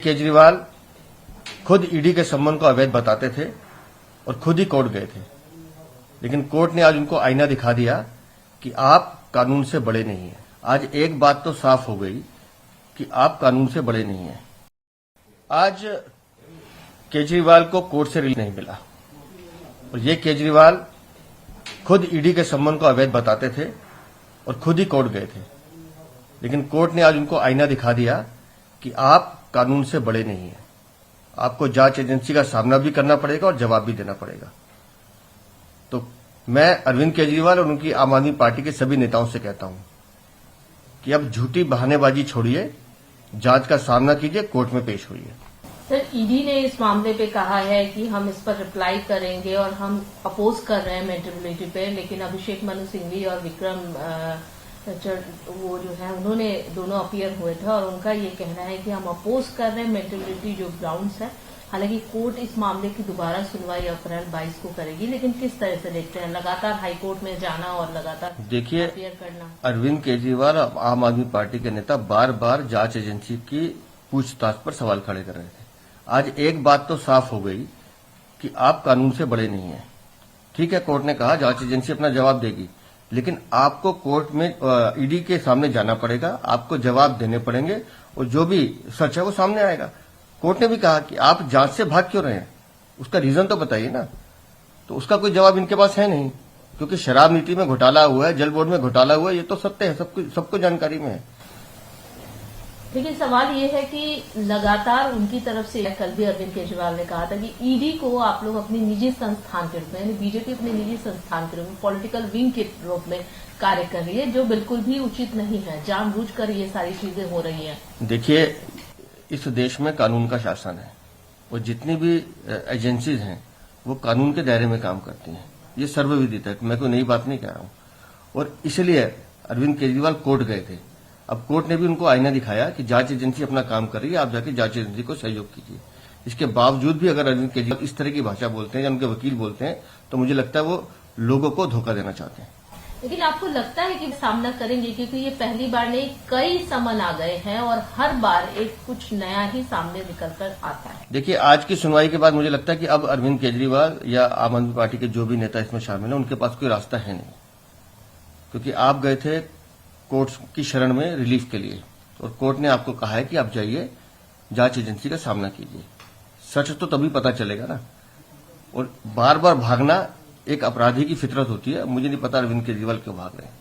केजरीवाल खुद ईडी के सम्मन को अवैध बताते थे और खुद ही कोर्ट गए थे, लेकिन कोर्ट ने आज उनको आईना दिखा दिया कि आप कानून से बड़े नहीं हैं। आज एक बात तो साफ हो गई कि आप कानून से बड़े नहीं हैं। आज केजरीवाल को कोर्ट से रिलीफ नहीं मिला और ये केजरीवाल खुद ईडी के सम्मन को अवैध बताते थे और खुद ही कोर्ट गए थे, लेकिन कोर्ट ने आज उनको आईना दिखा दिया कि आप कानून से बड़े नहीं हैं। आपको जांच एजेंसी का सामना भी करना पड़ेगा और जवाब भी देना पड़ेगा। तो मैं अरविंद केजरीवाल और उनकी आम आदमी पार्टी के सभी नेताओं से कहता हूं कि अब झूठी बहानेबाजी छोड़िए, जांच का सामना कीजिए, कोर्ट में पेश होइए। सर, ईडी ने इस मामले पे कहा है कि हम इस पर रिप्लाई करेंगे और हम अपोज कर रहे हैं मेंटेबिलिटी पे, लेकिन अभिषेक मनु सिंघवी और विक्रम वो जो है उन्होंने दोनों अपीयर हुए थे और उनका ये कहना है कि हम अपोज कर रहे हैं मेंटेबिलिटी जो ग्राउंड्स है। हालांकि कोर्ट इस मामले की दोबारा सुनवाई अप्रैल 22 को करेगी, लेकिन किस तरह से देखते हैं लगातार हाईकोर्ट में जाना और लगातार देखिए, अपीयर करना? अरविंद केजरीवाल आम आदमी पार्टी के नेता बार बार जांच एजेंसी की पूछताछ पर सवाल खड़े कर रहे थे। आज एक बात तो साफ हो गई कि आप कानून से बड़े नहीं हैं। ठीक है, कोर्ट ने कहा जांच एजेंसी अपना जवाब देगी, लेकिन आपको कोर्ट में ईडी के सामने जाना पड़ेगा, आपको जवाब देने पड़ेंगे और जो भी सच है वो सामने आएगा। कोर्ट ने भी कहा कि आप जांच से भाग क्यों रहे हैं, उसका रीजन तो बताइए ना। तो उसका कोई जवाब इनके पास है नहीं, क्योंकि शराब नीति में घोटाला हुआ है, जल बोर्ड में घोटाला हुआ है, ये तो सत्य है, सबको जानकारी में है। लेकिन सवाल ये है कि लगातार उनकी तरफ से कल भी अरविंद केजरीवाल ने कहा था कि ईडी को आप लोग अपनी निजी संस्थान के रूप में, यानी बीजेपी अपने निजी संस्थान के रूप में, पॉलिटिकल विंग के रूप में कार्य कर रही है, जो बिल्कुल भी उचित नहीं है। जानबूझकर ये सारी चीजें हो रही हैं। देखिए, इस देश में कानून का शासन है और जितनी भी एजेंसीज हैं वो कानून के दायरे में काम करती हैं। ये सर्वविदित है, मैं कोई नई बात नहीं कह रहा हूं। और इसलिए अरविंद केजरीवाल कोर्ट गए थे। अब कोर्ट ने भी उनको आईना दिखाया कि जांच एजेंसी अपना काम कर रही है, आप जाके जांच एजेंसी को सहयोग कीजिए। इसके बावजूद भी अगर अरविंद केजरीवाल इस तरह की भाषा बोलते हैं या उनके वकील बोलते हैं, तो मुझे लगता है वो लोगों को धोखा देना चाहते हैं। लेकिन आपको लगता है कि सामना करेंगे, क्योंकि ये पहली बार नहीं, कई समन आ गए हैं और हर बार एक कुछ नया ही सामने निकल कर आता है। देखिए, आज की सुनवाई के बाद मुझे लगता है कि अब अरविंद केजरीवाल या आम आदमी पार्टी के जो भी नेता इसमें शामिल है, उनके पास कोई रास्ता है नहीं, क्योंकि आप गए थे कोर्ट की शरण में रिलीफ के लिए और कोर्ट ने आपको कहा है कि आप जाइए, जांच एजेंसी का सामना कीजिए। सच तो तभी पता चलेगा ना। और बार बार भागना एक अपराधी की फितरत होती है। मुझे नहीं पता अरविंद केजरीवाल क्यों भाग रहे हैं।